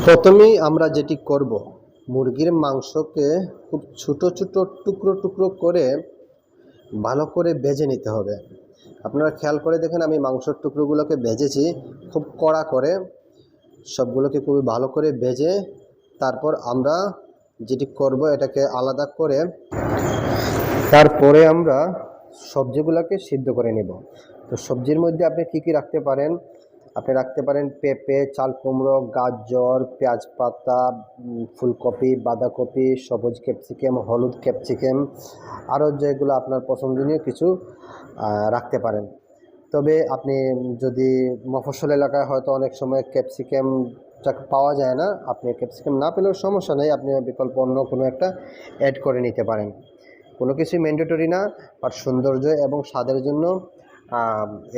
প্রথমেই আমরা যেটি করব, মুরগির মাংসকে খুব ছোট ছোট টুকরো টুকরো করে ভালো করে ভেজে নিতে হবে। আপনারা খেয়াল করে দেখেন, আমি মাংসের টুকরোগুলোকে ভেজেছি খুব কড়া করে, সবগুলোকে খুবই ভালো করে ভেজে তারপর আমরা যেটি করব এটাকে আলাদা করে তারপরে আমরা সবজিগুলোকে সিদ্ধ করে নেব। তো সবজির মধ্যে আপনি কি কি রাখতে পারেন? আপনি রাখতে পারেন পেঁপে, চাল কুমড়ো, গাজর, পেঁয়াজ পাতা, ফুলকপি, বাঁধাকপি, সবুজ ক্যাপসিকাম, হলুদ ক্যাপসিকাম, আরও যেগুলো আপনার পছন্দনীয় কিছু রাখতে পারেন। তবে আপনি যদি মফস্বল এলাকায় হয়তো অনেক সময় ক্যাপসিকামটা পাওয়া যায় না, আপনি ক্যাপসিকাম না পেলেও সমস্যা নেই, আপনি বিকল্প অন্য কোনো একটা অ্যাড করে নিতে পারেন। কোনো কিছুই ম্যান্ডেটরি না, বাট সৌন্দর্য এবং স্বাদের জন্য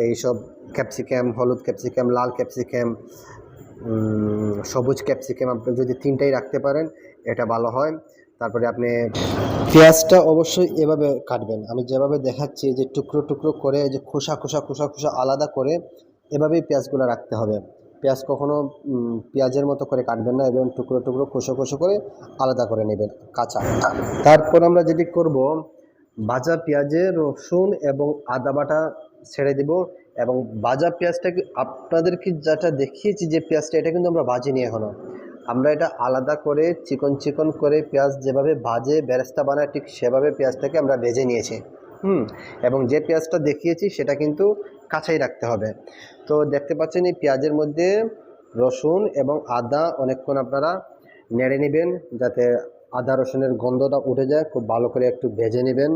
এইসব ক্যাপসিকাম, হলুদ ক্যাপসিকাম, লাল ক্যাপসিকাম, সবুজ ক্যাপসিকাম আপনি যদি তিনটাই রাখতে পারেন এটা ভালো হয়। তারপরে আপনি পেঁয়াজটা অবশ্যই এভাবে কাটবেন, আমি যেভাবে দেখাচ্ছি যে টুকরো টুকরো করে, যে খোসা খোসা খোসা খোসা আলাদা করে এভাবেই পেঁয়াজগুলো রাখতে হবে। পেঁয়াজ কখনো পেঁয়াজের মতো করে কাটবেন না, এবং টুকরো টুকরো খোসা খোসা করে আলাদা করে নেবেন কাঁচা। তারপর আমরা যেটি করব, ভাজা পেঁয়াজে রসুন এবং আদা বাটা ছেড়ে দিব। এবং ভাজা পেঁয়াজটাকে আপনাদেরকে যেটা দেখিয়েছি যে পেঁয়াজটা, এটা কিন্তু আমরা ভাজিনি এখনও, আমরা এটা আলাদা করে চিকন চিকন করে পেঁয়াজ যেভাবে ভাজে বেরেস্তা বানায় ঠিক সেভাবে পেঁয়াজটাকে আমরা ভেজে নিয়েছি। এবং যে পেঁয়াজটা দেখিয়েছি সেটা কিন্তু কাঁচাই রাখতে হবে। তো দেখতে পাচ্ছেন এই পেঁয়াজের মধ্যে রসুন এবং আদা অনেকক্ষণ আপনারা নেড়ে নেবেন যাতে আদা রসুনের গন্ধটা উঠে যায়, খুব ভালো করে একটু ভেজে নেবেন।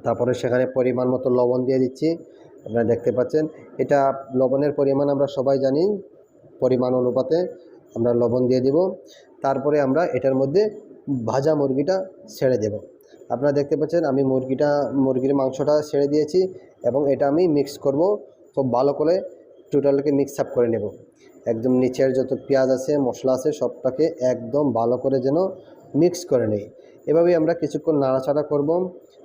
তারপরে সেখানে পরিমাণ মতো লবণ দিয়ে দিচ্ছি। আপনারা দেখতে পাচ্ছেন এটা লবণের পরিমাণ আমরা সবাই জানি, পরিমাণ অনুপাতে আমরা লবণ দিয়ে দিব। তারপরে আমরা এটার মধ্যে ভাজা মুরগিটা ছেড়ে দেব। আপনারা দেখতে পাচ্ছেন আমি মুরগির মাংসটা ছেড়ে দিয়েছি এবং এটা আমি মিক্স করব, খুব ভালো করে টোটালকে মিক্স আপ করে নেব। একদম নিচের যত পেঁয়াজ আছে, মশলা আছে, সবটাকে একদম ভালো করে যেন মিক্স করে নেই। এভাবেই আমরা কিছুক্ষণ নাড়াচাড়া করব।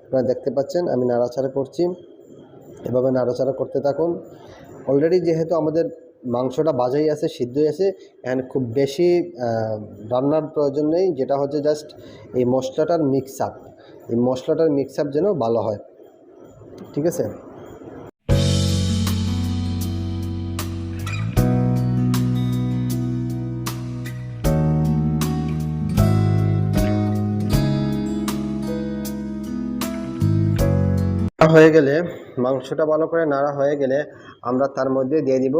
আপনারা দেখতে পাচ্ছেন আমি নাড়াচাড়া করছি, এভাবে নাড়াচাড়া করতে থাকুন। অলরেডি যেহেতু আমাদের মাংসটা ভাজাই আছে, সিদ্ধই আছে, এখানে খুব বেশি রান্নার প্রয়োজন নেই, যেটা হচ্ছে জাস্ট এই মশলাটার মিক্স আপ, এই মশলাটার মিক্স আপ যেন ভালো হয়। ঠিক আছে, হয়ে গেলে, মাংসটা ভালো করে নাড়া হয়ে গেলে আমরা তার মধ্যে দিয়ে দিব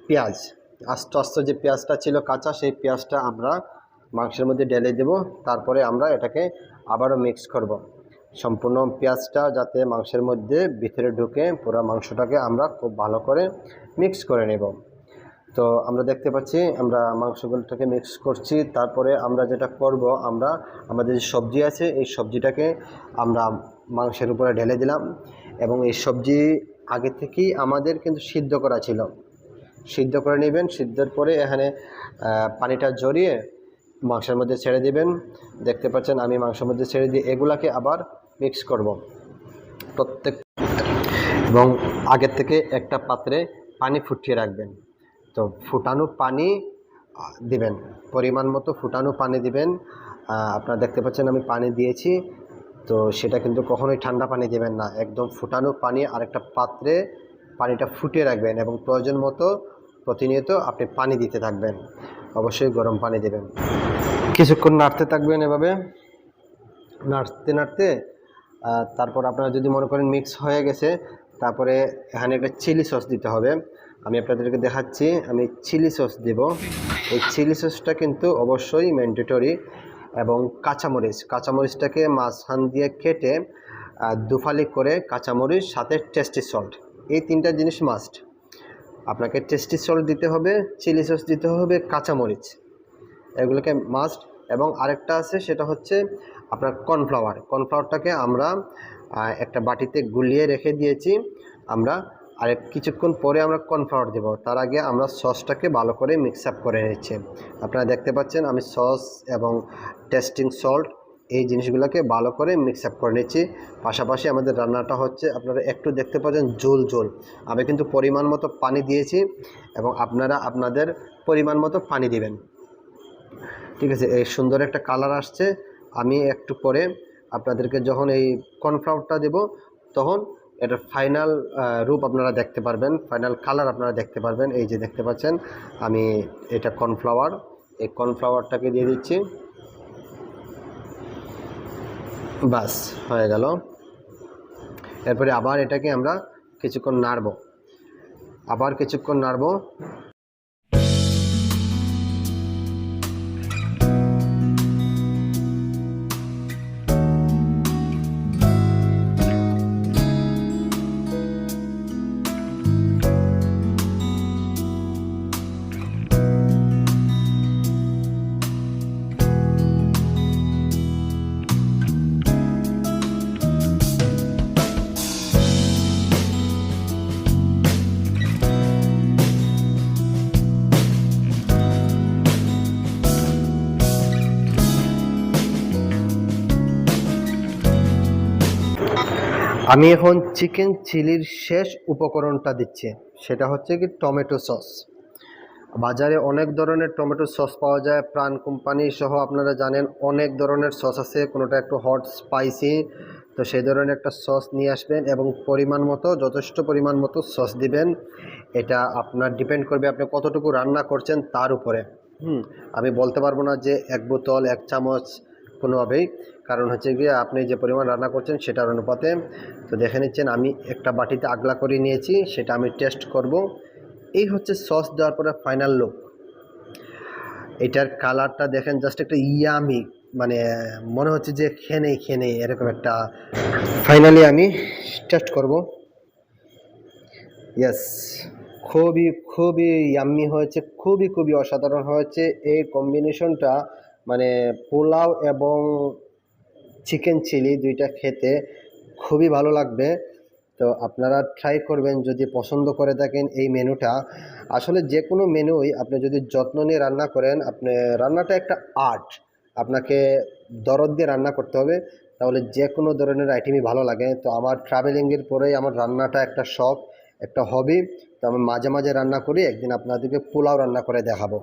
পেঁয়াজ। আস্তে আস্তে যে পেঁয়াজটা ছিল কাঁচা, সেই পেঁয়াজটা আমরা মাংসের মধ্যে ঢেলে দেব। তারপরে আমরা এটাকে আবারও মিক্স করব, সম্পূর্ণ পেঁয়াজটা যাতে মাংসের মধ্যে ভিতরে ঢুকে পুরো মাংসটাকে আমরা খুব ভালো করে মিক্স করে নেব। তো আমরা দেখতে পাচ্ছি আমরা মাংসগুলোটাকে মিক্স করছি। তারপরে আমরা যেটা করব, আমরা আমাদের যে সবজি আছে এই সবজিটাকে আমরা মাংসের উপরে ঢেলে দিলাম। এবং এই সবজি আগে থেকেই আমাদের কিন্তু সিদ্ধ করা ছিল, সিদ্ধ করে নেবেন। সিদ্ধের পরে এখানে পানিটা ঝরিয়ে মাংসের মধ্যে ছেড়ে দিবেন। দেখতে পাচ্ছেন আমি মাংসের মধ্যে ছেড়ে দিয়ে এগুলাকে আবার মিক্স করব প্রত্যেক, এবং আগের থেকে একটা পাত্রে পানি ফুটিয়ে রাখবেন। তো ফুটানো পানি দিবেন, পরিমাণ মতো ফুটানো পানি দিবেন। আপনারা দেখতে পাচ্ছেন আমি পানি দিয়েছি, তো সেটা কিন্তু কখনোই ঠান্ডা পানি দেবেন না, একদম ফুটানো পানি আরেকটা পাত্রে পানিটা ফুটিয়ে রাখবেন। এবং প্রয়োজন মতো প্রতিনিয়ত আপনি পানি দিতে থাকবেন, অবশ্যই গরম পানি দেবেন। কিছুক্ষণ নাড়তে থাকবেন, এভাবে নাড়তে নাড়তে তারপর আপনারা যদি মনে করেন মিক্স হয়ে গেছে, তারপরে এখানে একটা চিলি সস দিতে হবে। আমি আপনাদেরকে দেখাচ্ছি, আমি চিলি সস দেব। এই চিলি সসটা কিন্তু অবশ্যই ম্যান্ডেটরি। এবং কাঁচামরিচটাকে মাঝখান দিয়ে কেটে দুফালি করে কাঁচামরিচ, সাথে টেস্টি সল্ট, এই তিনটা জিনিস মাস্ট। আপনাকে টেস্টি সল্ট দিতে হবে, চিলি সস দিতে হবে, কাঁচামরিচ, এগুলোকে মাস্ট। এবং আরেকটা আছে, সেটা হচ্ছে আপনার কর্নফ্লাওয়ারটাকে আমরা একটা বাটিতে গুলিয়ে রেখে দিয়েছি। আমরা আরেক কিছুক্ষণ পরে আমরা কর্নফ্লাওয়ার দেব, তার আগে আমরা সসটাকে ভালো করে মিক্স আপ করে নিচ্ছি। আপনারা দেখতে পাচ্ছেন আমি সস এবং টেস্টিং সল্ট এই জিনিসগুলোকে ভালো করে মিক্স আপ করে নিচ্ছি। পাশাপাশি আমাদের রান্নাটা হচ্ছে, আপনারা একটু দেখতে পাচ্ছেন ঝোল। আমি কিন্তু পরিমাণ মতো পানি দিয়েছি, এবং আপনারা আপনাদের পরিমাণ মতো পানি দিবেন। ঠিক আছে, এই সুন্দর একটা কালার আসছে। আমি একটু পরে আপনাদেরকে যখন এই কর্নফ্লাওয়ারটা দেব তখন এটার ফাইনাল রূপ আপনারা দেখতে পারবেন, ফাইনাল কালার আপনারা দেখতে পারবেন। এই যে দেখতে পাচ্ছেন আমি এটা কর্নফ্লাওয়ার, এই কর্নফ্লাওয়ারটাকে দিয়ে দিচ্ছি, বাস হয়ে গেল। এরপরে আবার এটাকে আমরা কিছুক্ষণ নাড়ব, আবার কিছুক্ষণ নাড়ব। আমি এখন চিকেন চিলির শেষ উপকরণটা দিচ্ছি, সেটা হচ্ছে কি টমেটো সস। বাজারে অনেক ধরনের টমেটো সস পাওয়া যায়, প্রাণ কোম্পানি সহ আপনারা জানেন অনেক ধরনের সস আছে, কোনোটা একটু হট স্পাইসি। তো সেই ধরনের একটা সস নিয়ে আসবেন এবং পরিমাণ মতো, যথেষ্ট পরিমাণ মতো সস দিবেন। এটা আপনার ডিপেন্ড করবে আপনি কতটুকু রান্না করছেন তার উপরে। আমি বলতে পারবো না যে 1 বোতল 1 চামচ কোনোভাবেই, কারণ হচ্ছে গিয়ে আপনি যে পরিমাণ রান্না করছেন সেটার অনুপাতে। তো দেখে নিচ্ছেন আমি একটা বাটিতে আগলা করে নিয়েছি, সেটা আমি টেস্ট করব। এই হচ্ছে সস দেওয়ার পরে ফাইনাল লুক। এটার কালারটা দেখেন, জাস্ট একটা ইয়ামি, মানে মনে হচ্ছে যে খেয়ে নেই এরকম একটা। ফাইনালি আমি টেস্ট করব। ইয়েস, খুবই খুবই ইয়াম্মি হয়েছে, খুবই অসাধারণ হয়েছে এই কম্বিনেশনটা। মানে পোলাও এবং চিকেন চিলি দুইটা খেতে খুবই ভালো লাগবে। তো আপনারা ট্রাই করবেন যদি পছন্দ করে থাকেন এই মেনুটা। আসলে যে কোনো মেনুই আপনি যদি যত্ন নিয়ে রান্না করেন, আপনি রান্নাটা একটা আর্ট, আপনাকে দরদ দিয়ে রান্না করতে হবে, তাহলে যে কোনো ধরনের আইটেমই ভালো লাগে। তো আমার ট্রাভেলিংয়ের পরেই আমার রান্নাটা একটা শখ, একটা হবি। তো আমি মাঝে মাঝে রান্না করি, একদিন আপনাদেরকে পোলাও রান্না করে দেখাবো।